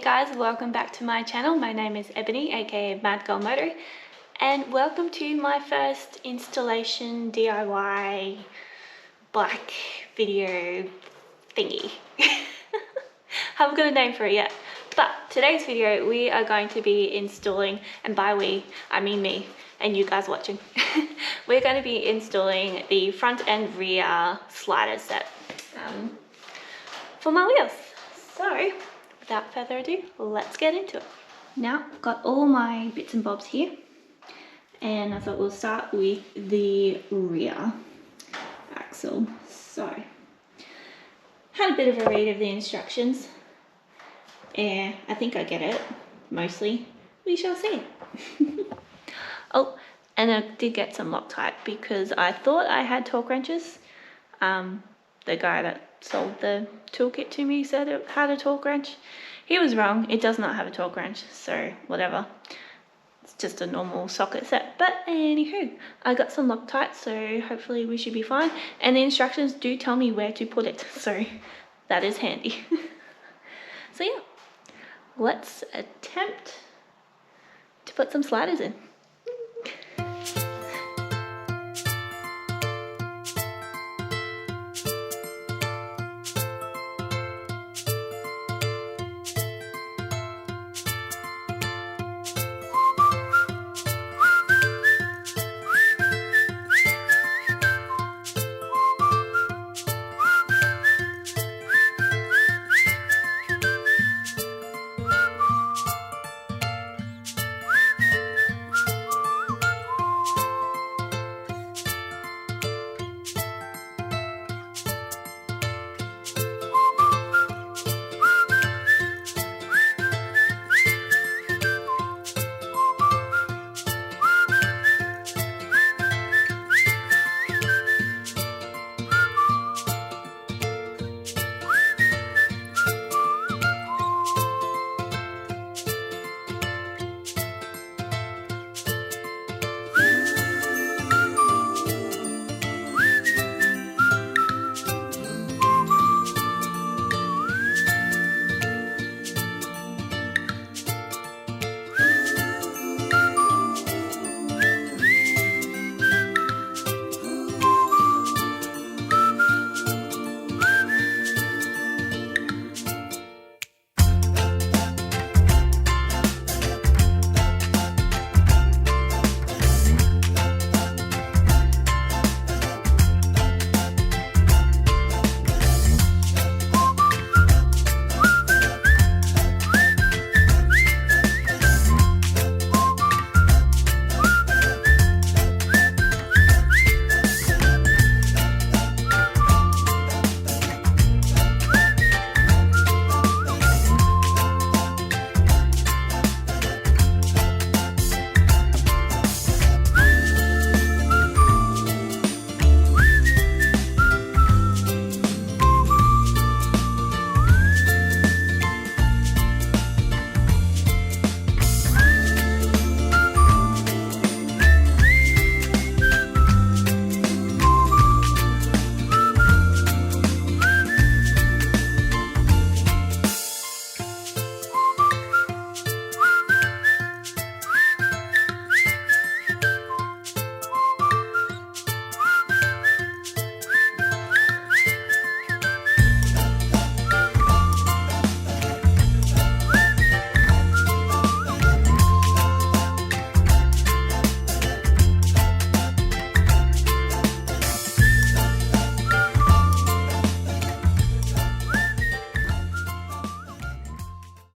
guys, welcome back to my channel. My name is Ebony, aka Mad Girl Moto, and welcome to my first installation DIY black video thingy. Haven't got a name for it yet, but today's video we are going to be installing, and by we I mean me and you guys watching. We're going to be installing the front and rear slider set for my wheels. So without further ado, let's get into it. Now, got all my bits and bobs here, and I thought we'll start with the rear axle. So, had a bit of a read of the instructions, and I think I get it, mostly. We shall see. Oh, and I did get some Loctite because I thought I had torque wrenches. The guy that sold the toolkit to me said it had a torque wrench. He was wrong, it does not have a torque wrench, so whatever. It's just a normal socket set. But anywho, I got some Loctite, so hopefully we should be fine. And the instructions do tell me where to put it, so that is handy. So yeah, let's attempt to put some sliders in.